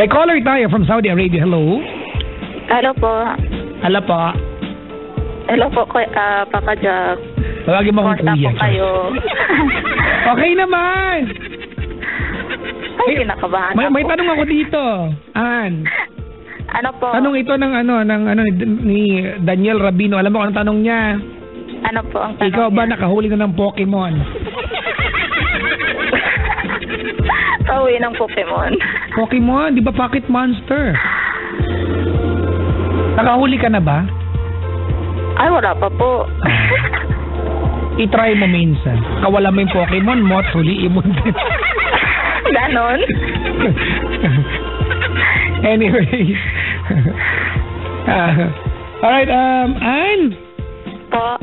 May caller tayo from Saudi Arabia. Hello. Hello po. Hello po. Hello po, Papa Jack. Tawagin mo akong kuya. Po kayo. Okay naman. Ay, kinakabahan may tanong ako dito. An. Ano po? Tanong ito ng ni Daniel Rabino. Alam mo kung anong tanong niya? Ano po ang tanong Ikaw ba niya? nakahuli na ng Pokemon? Kauwi ng Pokemon. Pokemon, di ba Pocket Monster? Nakahuli ka na ba? Ay, wala pa po. I-try mo minsan. Kawala mo yung Pokemon mo at huliin mo din. Ganon? Anyway. Alright, Ann. Po.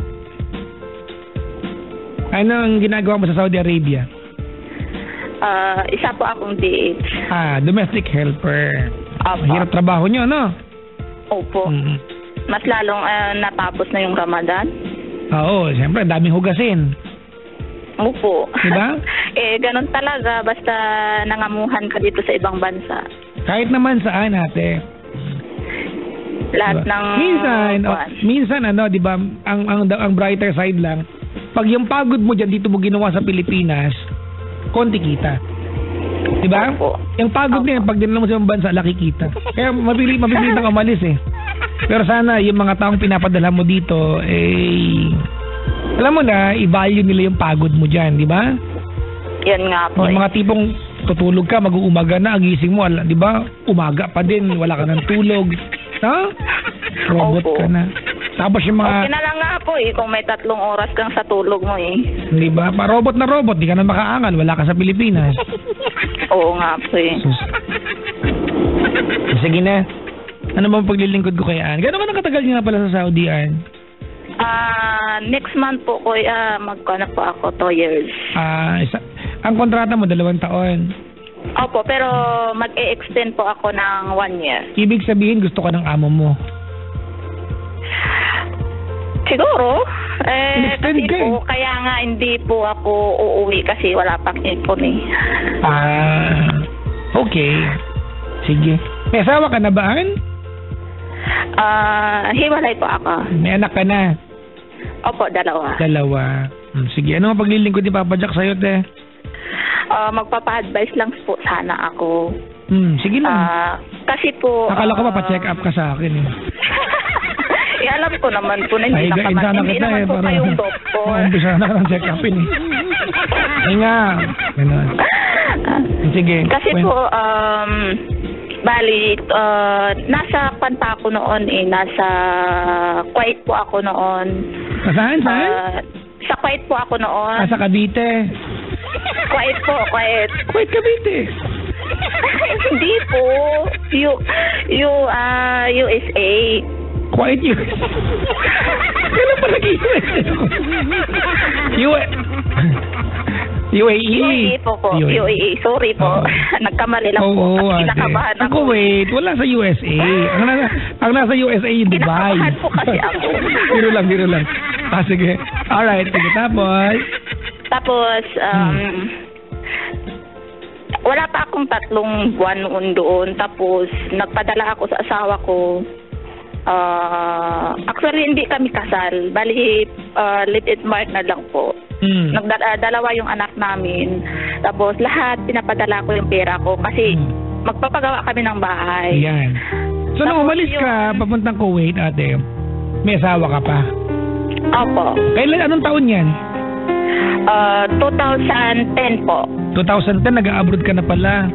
Ano ang ginagawa mo sa Saudi Arabia? Isa po akong DH. Domestic helper. Opo. Mahirap trabaho nyo, no? Opo. Mas lalong natapos na yung Ramadan. Oo, siyempre, daming hugasin. Opo. Diba? Ganun talaga. Basta nangamuhan ka dito sa ibang bansa. Kahit naman saan, ate. Lahat diba? ng... Minsan, di ba, ang brighter side lang, pag yung pagod mo dyan, dito mo ginawa sa Pilipinas, konti kita. Diba? Opo. Yung pagod niya, pag dinala mo sa ibang bansa, laki kita. Kaya mapilit kang umalis eh. Pero sana, yung mga taong pinapadala mo dito, alam mo na, i-value nila yung pagod mo dyan, di ba? Yan nga po. Yung mga tipong tutulog ka, mag-uumaga na, agising mo, di ba? Umaga pa din, wala ka ng tulog. Ha? Robot Opo. ka na. Tapos yung mga... Okay na lang nga po kung may 3 oras kang sa tulog mo Di ba? Robot na robot, di ka na makaangal, wala ka sa Pilipinas. Oo nga po Sige na. Ano bang paglilingkod ko kay Ann? Gano'n ka nakatagal niya pala sa Saudi, Ann? Next month po ko, magkano po ako, 2 years. Ang kontrata mo, 2 taon. Opo, pero mag-e-extend po ako ng 1 year. Ibig sabihin, gusto ka ng amo mo? Siguro. In-extend Kasi ka po, kaya nga hindi po ako uuwi kasi wala pang ipon Okay. Sige. May asawa ka na ba, Ann? Hiwalay po ako. May anak ka na? Opo, 2. Sige, ano ang paglilingkod ni Papa Jack sa'yo, te? Magpapa-advise lang po sana ako. Sige lang. Kasi po... Akala ko pa-check up ka sa akin eh. Alam ko naman po na hindi naman po kayong doktor. Umpisa na ka ng check up eh. Ay nga. Ganun. Sige. Kasi po, bali, nasa Panta ako noon nasa Kuwait po ako noon. Saan? Sa Kuwait po ako noon. Sa Cavite? Kuwait po, Kuwait. Kuwait, Cavite? Hindi po. USA. Kuwait, USA? Kailan pa nag-USA? UAE po. UAE. Sorry po. Nagkamali lang po. Kinakabahan ako. Kuwait, wala sa USA. Ang nasa USA yung Dubai. Kinakabahan po kasi ako. Biro lang. Sige. Alright, sige. Tapos, wala pa akong 3 buwan noon doon. Tapos, nagpadala ako sa asawa ko. Actually, hindi kami kasal. Bali, live-in mark na lang po. Dalawa yung anak namin. Tapos, lahat, pinapadala ko yung pera ko. Kasi, magpapagawa kami ng bahay. Yan. So, nung umalis ka, papuntang Kuwait, ate, may asawa ka pa? Opo. Anong taon yan? 2010 po. 2010, nag-abroad ka na pala.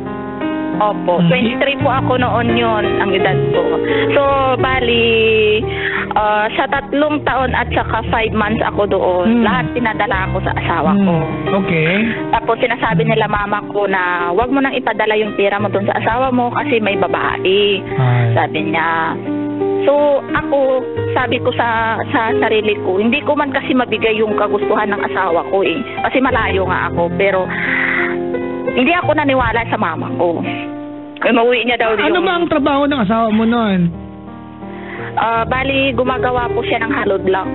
Opo. 23 po ako noon yun, ang edad ko. So, bali, sa 3 taon at saka 5 months ako doon, lahat pinadala ako sa asawa ko. Okay. Tapos sinasabi nila mama ko na wag mo nang ipadala yung pera mo doon sa asawa mo kasi may babae. Sabi niya. So, ako, sabi ko sa sarili ko, hindi ko man kasi mabigay yung kagustuhan ng asawa ko Kasi malayo nga ako, pero hindi ako naniwala sa mama ko. Umuwi niya daw Ano ba ang trabaho ng asawa mo noon? Bali, gumagawa po siya ng hollow block.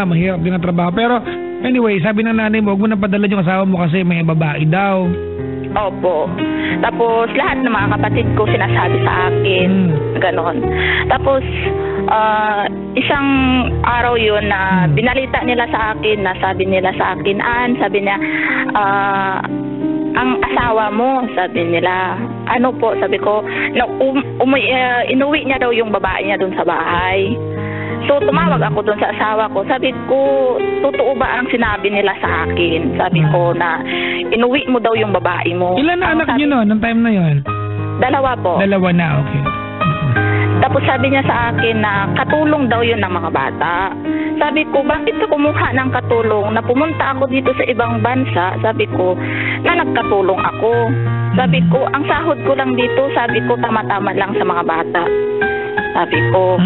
Mahirap din ang trabaho. Pero, anyway, sabi ng nanay mo, huwag mo na padala yung asawa mo kasi may babae daw. Opo. Tapos lahat ng mga kapatid ko sinasabi sa akin, ganon. Tapos isang araw yun na binalita nila sa akin, na sabi nila sa akin, sabi niya, ang asawa mo, sabi nila. Ano po, sabi ko, inuwi niya daw yung babae niya dun sa bahay. So, tumawag ako dun sa asawa ko. Sabi ko, totoo ba ang sinabi nila sa akin? Sabi ko na, inuwi mo daw yung babae mo. Ilan na anak niyo noon, ng time na yon? 2 po. 2 na, okay. Tapos sabi niya sa akin na katulong daw yun ng mga bata. Sabi ko, bakit ka kumuha ng katulong? Na pumunta ako dito sa ibang bansa, sabi ko, na nagkatulong ako. Sabi ko, ang sahod ko lang dito, sabi ko, tama-tama lang sa mga bata. Sabi ko,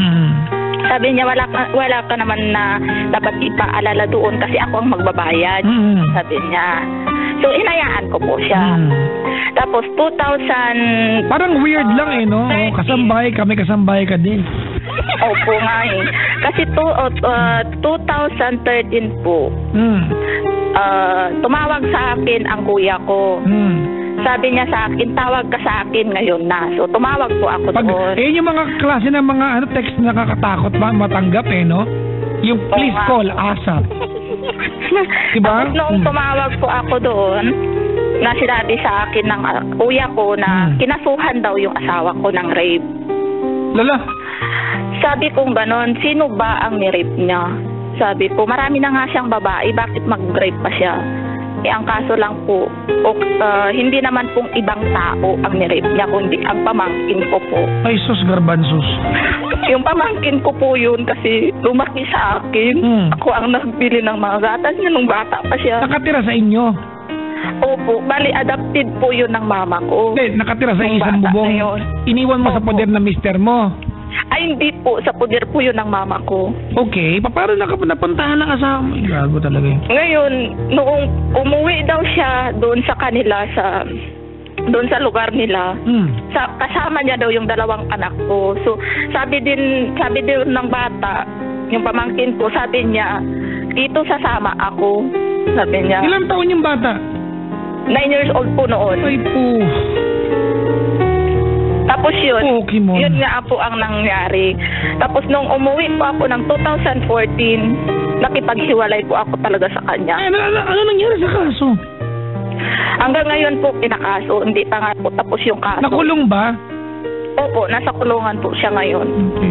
sabi niya, wala ka naman na dapat ipaalala doon kasi ako ang magbabayad. Sabi niya. So, inayaan ko po siya. Tapos, 2000... Parang weird lang no? Kasambahay kami, kasambahay ka din. Opo nga eh. Kasi 2013 po, tumawag sa akin ang kuya ko. Sabi niya sa akin, tawag ka sa akin ngayon na. So, tumawag po ako doon. Yung mga klase ng mga text na nakakatakot ba matanggap no? Yung please call, ASAP. Diba? Tapos noong tumawag po ako doon, na sinabi sa akin ng kuya ko na kinasuhan daw yung asawa ko ng rape. Lala? Sabi ko ganon, sino ba ang ni-rape niya? Sabi ko, marami na nga siyang babae, bakit mag-rape pa siya? Ang kaso lang po, hindi naman pong ibang tao ang ni-rape niya, kundi ang pamangkin ko po. Ay, sus, garbansos. Yung pamangkin ko po yun kasi lumaki sa akin. Ako ang nagbili ng mga gatas niya nung bata pa siya. Nakatira sa inyo? Opo, bali adopted po yun ng mama ko. Hindi, nakatira sa isang bubong. Iniwan mo sa poder na mister mo? Ay, hindi po. Sa poder po yun ng mama ko. Okay, paano napuntahan ng asawa mo? Gago talaga yun. Ngayon, noong umuwi daw siya doon sa kanila, doon sa lugar nila, kasama niya daw yung 2 anak ko. So, sabi din ng bata, yung pamangkin ko, sabi niya, dito sasama ako. Sabi niya. Ilang taon yung bata? 9 years old po noon. Ay po. Tapos yun nga po ang nangyari. Tapos nung umuwi po ako ng 2014, nakipaghiwalay po ako talaga sa kanya. Ano nangyari sa kaso? Hanggang ngayon po kinakaso, hindi pa nga po tapos yung kaso. Nakulong ba? Opo, nasa kulungan po siya ngayon. Okay.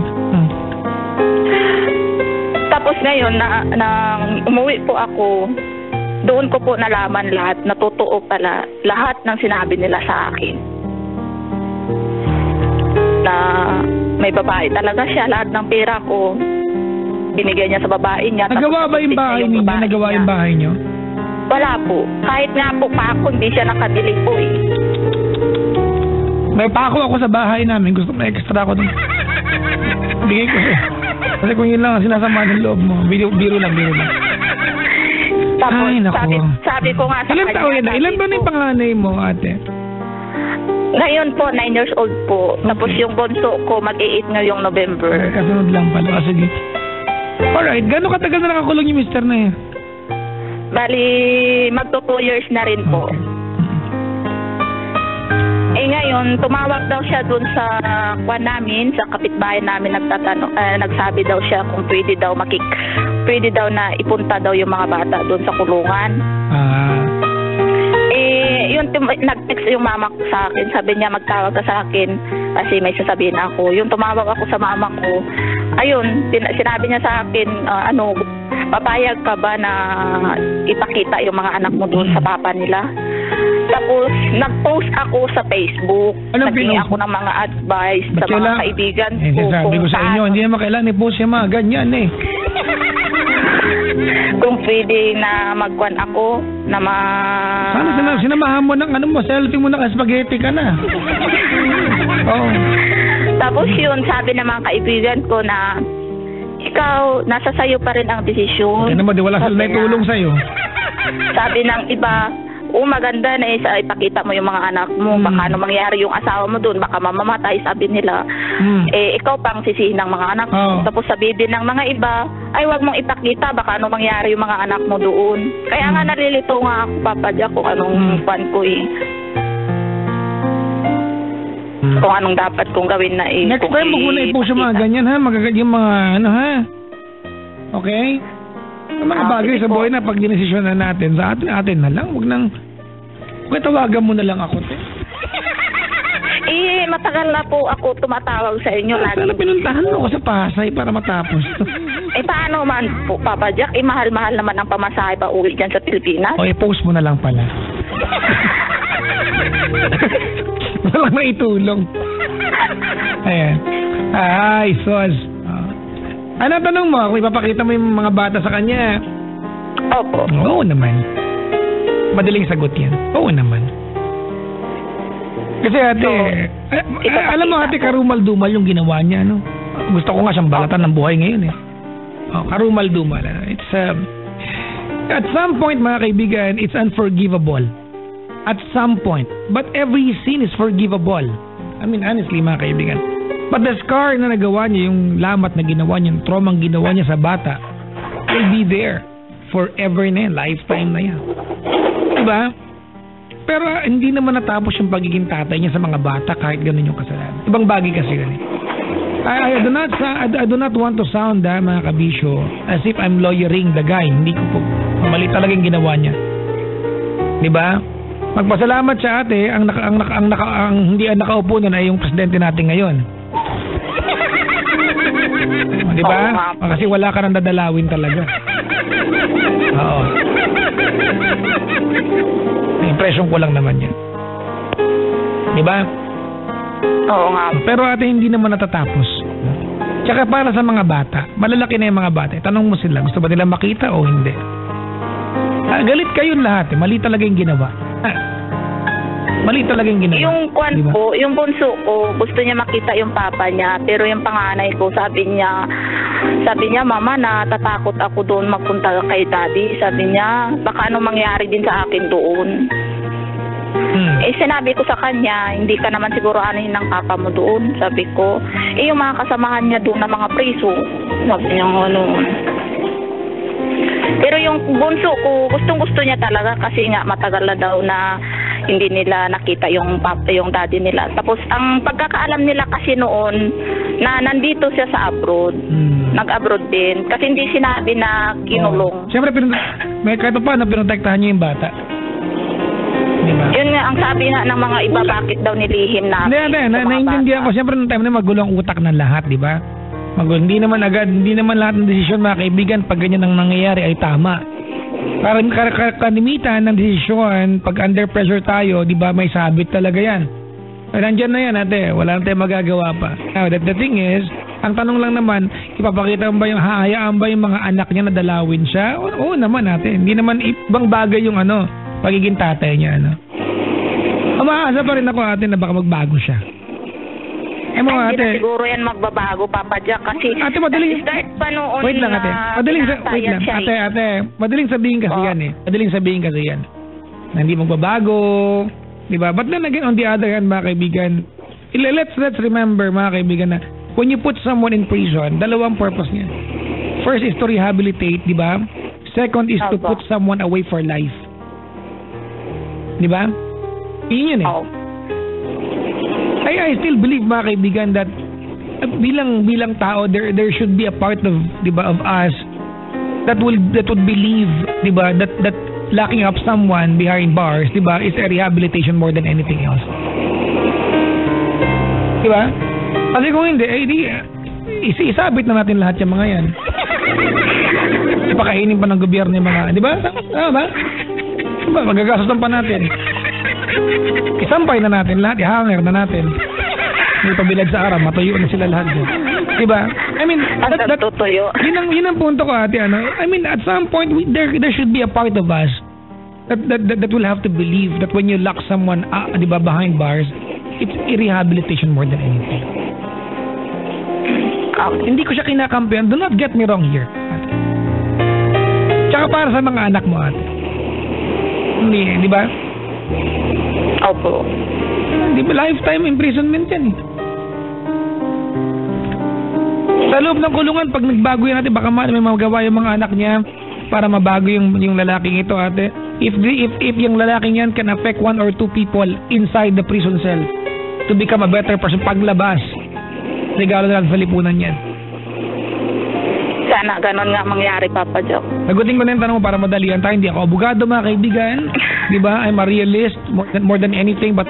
Tapos ngayon, nang umuwi po ako, doon ko po nalaman lahat, na totoo pala lahat ng sinabi nila sa akin. Na may babae talaga siya, lahat ng pera ko binigay niya sa babae niya. Nagawa ba yung bahay niyo? Nagawa yung bahay niyo? Wala po. Kahit nga po pa ako, hindi siya nakabili po eh. May pako ako sa bahay namin. Gusto mo extra ako dun. Bigay ko siya. Kasi kung yun lang ang sinasama ng loob mo, biro lang. Tapos, ay, naku. Sabi ko nga sa kanya. Ilan ba na yung panganay mo, ate? Ngayon po, 9 years old po. Okay. Tapos yung bunso ko, mag-8 ngayong November. Kasunod lang pala. Sige. Alright, gano'ng katagal na nakakulong yung mister na yan? Bali, magto 2 years na rin po. Okay. Ngayon, tumawag daw siya dun sa kwan namin, sa kapitbahay namin, nagsabi daw siya kung pwede daw na ipunta daw yung mga bata dun sa kulungan. Yun, nag-text yung mama ko sa akin, sabi niya magtawag ka sa akin kasi may sasabihin ako. Yung tumawag ako sa mama ko, ayun, sinabi niya sa akin, papayag ka ba na ipakita yung mga anak mo doon sa papa nila? Tapos, nag-post ako sa Facebook. Naging ako ng mga advice sa mga kaibigan ko. Sabi ko sa inyo, hindi naman kailangan i-post yung mga ganyan eh. Kung pwede na magkuhan ako, na Sana sinamahan mo ng selfie mo na spaghetti ka na. Tapos yun, sabi ng mga kaibigan ko na, ikaw, nasa sayo pa rin ang desisyon. Kaya naman, di wala sila tulong sa'yo. Sabi ng iba, maganda na ipakita mo yung mga anak mo, baka mangyari yung asawa mo doon, baka mamamatay, sabi nila. Ikaw pang sisihin ng mga anak mo. Tapos sabi din ng mga iba, ay wag mong ipakita, baka mangyari yung mga anak mo doon. Kaya nga nalilito nga ako, Papa Jack, kung anong pan ko eh. kung anong dapat kong gawin na Next time, huwag mo na i-post yung mga ganyan, ha? Yung mga, ha? Okay? Yung mga bagay sa buhay na pag dinesisyon na natin, sa atin na lang. Huwag tawagan mo na lang ako, te. Matagal na po ako tumatawag sa inyo. Sana pinuntahan mo ako sa Pasay para matapos to. Paano man po, Papa Jack? Mahal-mahal naman ang pamasahe pa uwi dyan sa Pilipinas. O, i-post mo na lang pala. Walang maitulong. Ayan. Ay, sos. Ano tanong mo? Kung ipapakita mo yung mga bata sa kanya. Opo. Oo naman. Madaling sagot yan. Oo naman. Kasi ate, alam mo ate, karumal-dumal yung ginawa niya, no? Gusto ko nga siyang balatan ng buhay ngayon, eh. Karumal-dumal. It's, at some point, mga kaibigan, it's unforgivable. At some point. But every sin is forgivable. I mean, honestly, mga kaibigan. But the scar na nagawa niya, yung lamat na ginawa niya, yung trauma ang ginawa niya sa bata, will be there forever na yan, lifetime na yan. Diba? Pero hindi naman natapos yung pagiging tatay niya sa mga bata kahit ganun yung kasalanan. Ibang bagay kasi yun. I do not want to sound, mga kabisyo, as if I'm lawyering the guy. Hindi ko po, mali talaga yung ginawa niya. Diba? Magpasalamat siya ate, ang hindi nakaupo nun ay yung presidente natin ngayon. Diba? Kasi wala ka nang dadalawin talaga. Oo. Impression ko lang naman yan. Diba? Oo nga. Pero ate, hindi naman natatapos. Tsaka para sa mga bata, malalaki na yung mga bata. Tanong mo sila, gusto ba nila makita o hindi? Galit kayong lahat. Mali talaga yung ginawa. Mali talaga yung ginawa. Yung kwan diba? Po, yung bunso ko, gusto niya makita yung papa niya. Pero yung panganay ko, sabi niya, mama, natatakot ako doon magpunta kay daddy. Sabi niya, baka anong mangyari din sa akin doon. Sinabi ko sa kanya, hindi ka naman siguro anin ng papa mo doon. Sabi ko, yung mga kasamahan niya doon na mga preso. Sabi niya, ano. Pero yung bunso ko, gustong-gusto niya talaga kasi nga matagal na daw na hindi nila nakita yung daddy nila. Tapos ang pagkakaalam nila kasi noon na nandito siya sa abroad. Nag-abroad din kasi hindi sinabi na kinulong. Siyempre may kahit pa na pinotektahan niya yung bata. Diba? Yun nga ang sabi nga ng mga iba, bakit daw nilihim natin. Naiintindihan ko. Siyempre nung time na magulo ang utak ng lahat, di ba? Hindi naman lahat ng desisyon, mga kaibigan, pag ganyan ang nangyayari ay tama. Kalimitan ng desisyon, pag under pressure tayo, di ba, may sabit talaga yan. Nandyan na yan, ate. Wala na tayong magagawa pa. Now, the thing is, ang tanong lang naman, ipapakita mo ba yung hahayaan ba yung mga anak niya na dalawin siya? Oo naman, ate. Hindi naman ibang bagay yung pagiging tatay niya, Umaasa pa rin ako, ate, na baka magbago siya. Hindi na siguro yan magbabago, Papa Jack, kasi ate, madaling start pa noon. Wait lang, ate. Ate, madaling sabihin kasi yan eh. Madaling sabihin kasi yan. Na hindi magbabago, di ba? But then again, on the other hand, mga kaibigan, let's remember, mga kaibigan, na when you put someone in prison, dalawang purpose niya. First is to rehabilitate, di ba? Second is to put someone away for life. Di ba? Yun eh. I still believe, mga kaibigan, that bilang tao, there should be a part of, di ba, of us that would believe, di ba, that locking up someone behind bars, di ba, is a rehabilitation more than anything else. Di ba? Kasi kung hindi, isabit na natin lahat yung mga yan. Ipakainin pa ng gobyerno yung mga, di ba? Ano ba? Diba, magagastos pa natin. Isampay na natin lahat, ihanger na natin. May pabilad sa araw, matuyo na sila lahat dyan. Diba? I mean, yun ang punto ko, ate. I mean, at some point, there should be a part of us that will have to believe that when you lock someone, diba, behind bars, it's a rehabilitation more than anything. Hindi ko siya kinakampihan. Do not get me wrong here, ate. Tsaka para sa mga anak mo, ate. Hindi, di ba? Opo. Di ba, lifetime imprisonment yan eh. Sa loob ng kulungan, pag nagbago yan natin, baka may magawa yung mga anak niya para mabago yung lalaking ito, ate. If yung lalaking yan can affect 1 or 2 people inside the prison cell, to become a better person. Paglabas, regalo na lang sa lipunan yan. Sana ganon nga mangyari, Papa Joe. Nagutin ko na yung tanong mo para madalian tayo. Hindi ako abogado, mga kaibigan. Di ba? I'm a realist more than anything. But,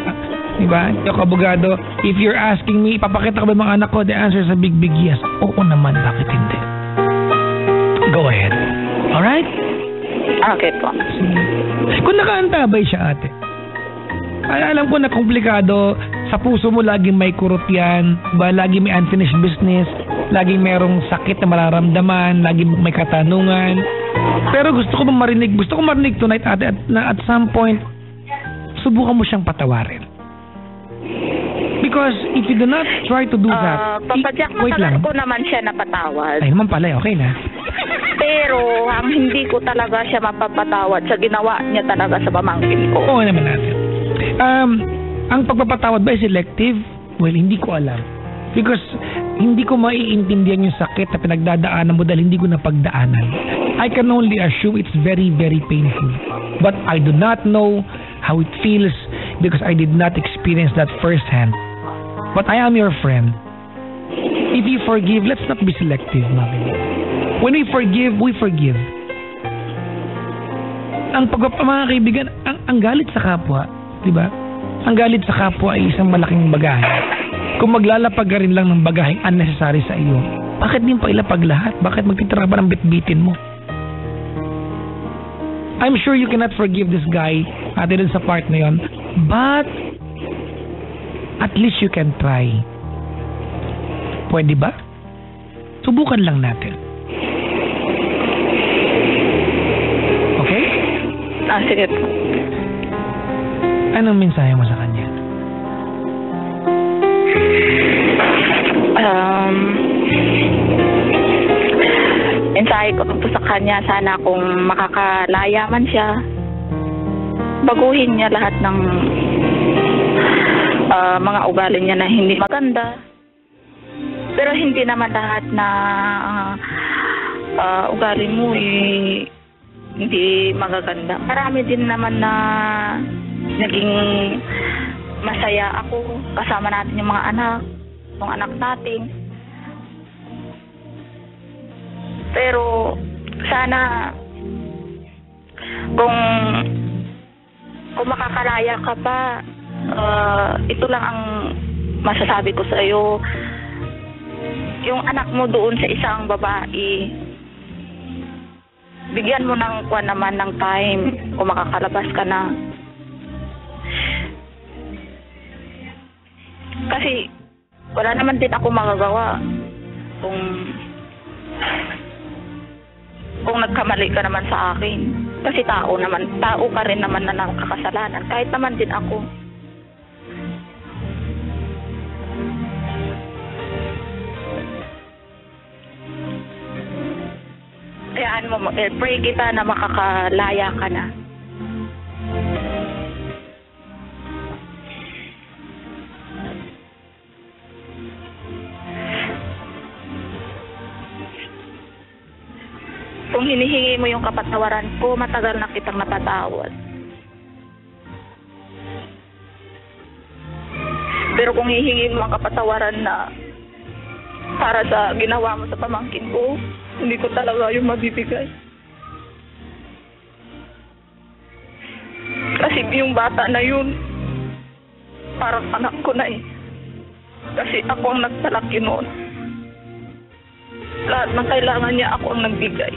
di ba? Hindi ako abogado. If you're asking me, ipapakita ko ba mga anak ko? The answer is a big yes. Oo naman, bakit hindi? Go ahead. Alright? Okay po. Kung nakaantabay siya, ate, ay, alam ko na komplikado. Sa puso mo laging may kurot yan. Ba, laging may unfinished business. Laging merong sakit na mararamdaman. Laging may katanungan. Pero gusto ko marinig tonight, ate, na at some point, subukan mo siyang patawarin. Because if you do not try to do that, Papa Jack, matagal ko naman siya napatawad. Ay naman pala, okay na. Pero ang hindi ko talaga siya mapapatawad sa ginawa niya talaga sa pamangkin ko. Oo naman natin. Ang pagpapatawad ba ay selective? Well, hindi ko alam. Because hindi ko maiintindihan yung sakit na pinagdadaanan mo dahil hindi ko napagdaanan. I can only assume it's very, very painful. But I do not know how it feels because I did not experience that firsthand. But I am your friend. If you forgive, let's not be selective, mami. When we forgive. Mga kaibigan, ang galit sa kapwa, di ba? Ang galit sa kapwa ay isang malaking bagahe. Kung maglalapag ka rin lang ng bagaheng unnecessary sa iyo, bakit din pa ilapag lahat? Bakit magtitira pa ng bitbitin mo? I'm sure you cannot forgive this guy ate dun sa part na yon, but at least you can try. Pwede ba? Subukan lang natin. Okay? Sige po. Anong mensahe mo sa kanya? Mensahe ko po sa kanya, sana kung makakalaya man siya, baguhin niya lahat ng mga ugali niya na hindi maganda. Pero hindi naman lahat na ugali mo hindi magaganda. Marami din naman na naging masaya ako kasama natin yung mga anak natin. Pero sana kung makakalaya ka pa, ito lang ang masasabi ko sa iyo. Yung anak mo doon sa isang babae, bigyan mo ng naman ng time kung makakalabas ka na. Kasi wala naman din ako magagawa kung nagkamali ka naman sa akin. Kasi tao ka rin naman na nakakasalanan. Kahit naman din ako. Kayaan mo, pray kita na makakalaya ka na. Kung hinihingi mo yung kapatawaran ko, matagal na kitang napatawad. Pero kung hihingi mo ang kapatawaran na para sa ginawa mo sa pamangkin ko, hindi ko talaga yung mabibigay. Kasi yung bata na yun, parang anak ko na eh. Kasi ako ang nagsalaki noon. Lahat ng kailangan niya, ako ang nagbigay.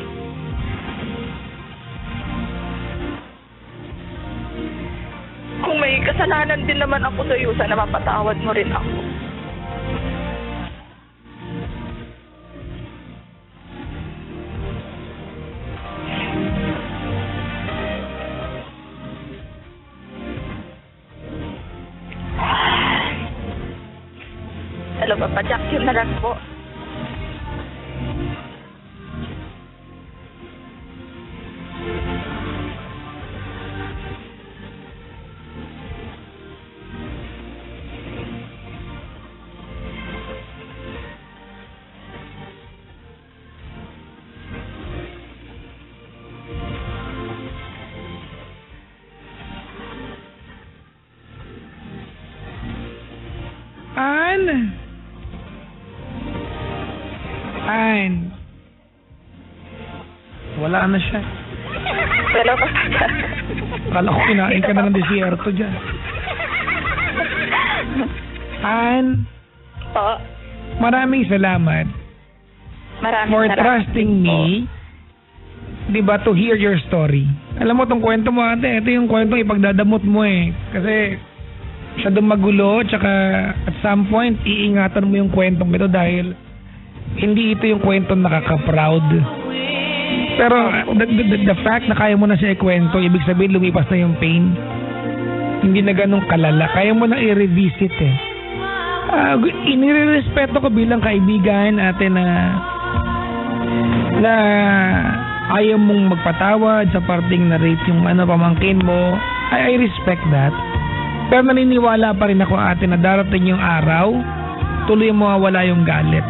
Kung may kasalanan din naman ako sa iyo, sana mapatawad mo rin ako. Hello, Papa Jack, yun na lang po. Ann. Wala na siya. Hello po. Kala ko kinain ka na ng desierto dyan. Ann. Po. Maraming salamat. For trusting me. Diba, to hear your story. Alam mo tong kwento mo, ate. Ito yung kwento ipagdadamot mo eh. Kasi siya magulo, tsaka at some point, iingatan mo yung kwentong ito dahil hindi ito yung kwento nakaka-proud. Pero the fact na kaya mo na siya ikwento, ibig sabihin lumipas na yung pain. Hindi na ganun kalala. Kaya mo na i-revisit eh. Inirespeto ko bilang kaibigan ate na ayaw mong magpatawad sa parting na rape yung pamangkin mo. I respect that. Pero naniniwala pa rin ako ate na darating yung araw, tuloy mo mawawala yung galit.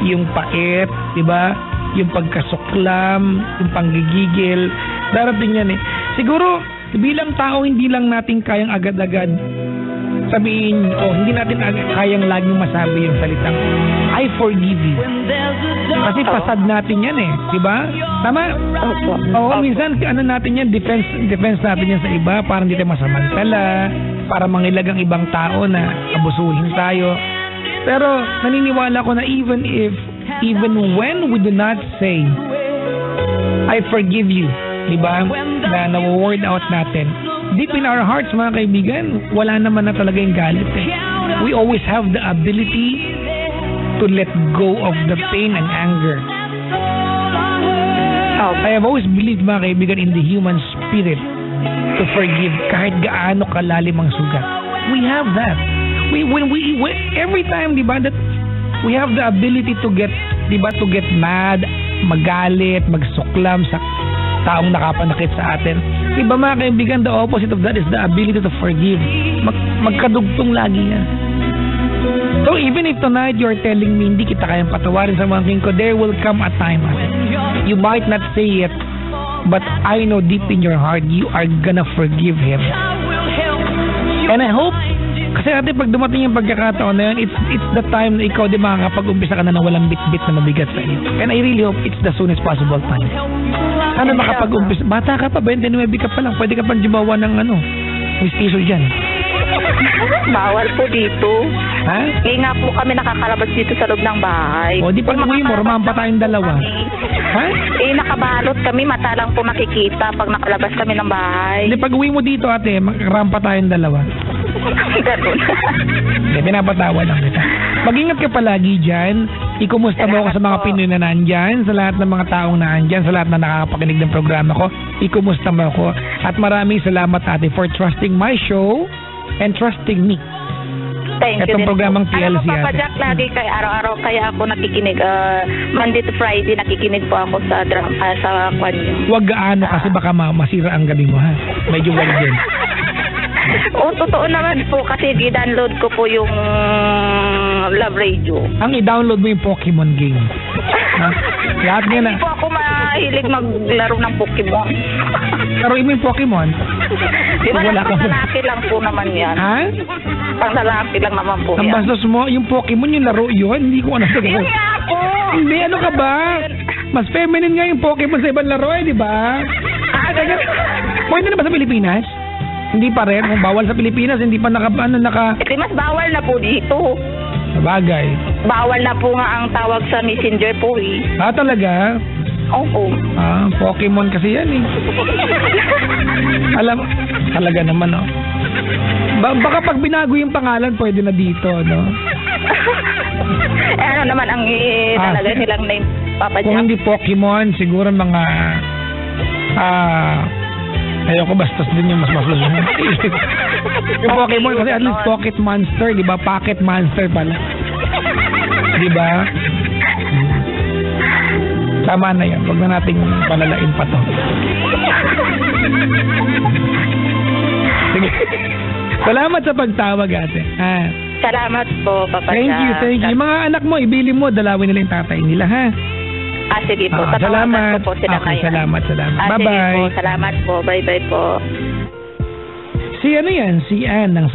Yung pait, diba? Yung pagkasuklam, yung panggigigil, darating yan eh. Siguro, bilang tao, hindi lang natin kayang agad-agad sabihin, hindi natin kayang laging masabi yung salitang, I forgive you. Kasi pasad natin yan eh, diba? Tama? Oo, minsan, natin yan, defense natin yan sa iba, para hindi tayo masamantala, para mangilag ang ibang tao na abusuhin tayo. Pero naniniwala ko na even when we do not say I forgive you, diba? Na na-word out natin, deep in our hearts mga kaibigan, wala naman na talaga yung galit eh. We always have the ability to let go of the pain and anger. I have always believed mga kaibigan in the human spirit to forgive kahit gaano kalalim ang sugat. We have that. When every time, diba, that we have the ability to get mad, magalit, magsuklam sa taong nakapanakit sa atin. Diba mga kaibigan, the opposite of that is the ability to forgive. Magkadugtong lagi yan. So even if tonight you're telling me hindi kita kayang patawarin sa mga ko, there will come a time, you might not say it, but I know deep in your heart you are gonna forgive him. And I hope, kasi ate, pag dumating yung pagkakataon na yun, it's the time na ikaw di makakapag-umpisa ka na walang bit-bit na mabigat sa iyo. And I really hope it's the soonest possible time. Sana makapag-umpisa. Bata ka pa, 29 ka pa lang. Pwede ka pang jumawa ng mistiso dyan. Bawal po dito. Ha? Hindi nga po kami nakakalabas dito sa loob ng bahay. O, di pag uwi mo, rumampa tayong dalawa. Ha? Nakabalot kami, mata lang po makikita pag nakalabas kami ng bahay. Di pag uwi mo dito ate, rampa tayong dalawa. Ganun. Hindi, pinapatawa lang kita. Mag-ingat ka palagi dyan. Ikumusta mo ako sa mga Pinoy na nandyan, sa lahat ng mga taong nandyan, sa lahat na nakakapakinig ng programa ko. Ikumusta mo ako. At maraming salamat ate for trusting my show and trusting me. Thank you. Itong programang TLC ate. Papa Jack, lagi kay araw-araw kaya ako nakikinig. Monday to Friday nakikinig po ako sa kwanyo. Huwag gaano kasi baka masira ang gabi mo ha. Medyo wag din. Totoo naman po kasi i-download ko po yung Love Radio. Ang i-download mo yung Pokemon game. Ha? Lahat nga na. Hindi po ako mahilig maglaro ng Pokemon. Laruin mo yung Pokemon. Di ba pang lalaki lang po naman yan? Ha? Pang lalaki lang naman po ang yan. bastos mo, yung Pokemon, yung laro yun. Hindi ko alam. Yun nga po. Hindi, ano ka ba? Mas feminine nga yung Pokemon sa ibang laro di ba? Pwede na ba sa Pilipinas? Hindi pa rin. Kung bawal sa Pilipinas, hindi pa naka... Mas bawal na po dito. Sabagay. Bawal na po nga ang tawag sa messenger po eh. Talaga? Oo. Pokemon kasi yan eh. Alam, talaga naman baka pag binago yung pangalan, pwede na dito, no? Ano naman ang talaga nilang name, Papa Jack? Kung hindi Pokemon, siguro mga... ayoko bastos din yung mas masusunod. Yung Pokemon kasi at least Pocket Monster, di ba? Pocket Monster pala. Di ba? Tama na yan. Huwag na nating palalain pa to. Sige. Salamat sa pagtawag ate. Salamat po, Papa Jack. Thank you. Yung mga anak mo, ibili mo, dalawin nila yung tatay nila, ha? Sige po. Salamat. Po sila Salamat. Bye-bye. Sige po. Salamat po. Bye-bye po. Si Ann ng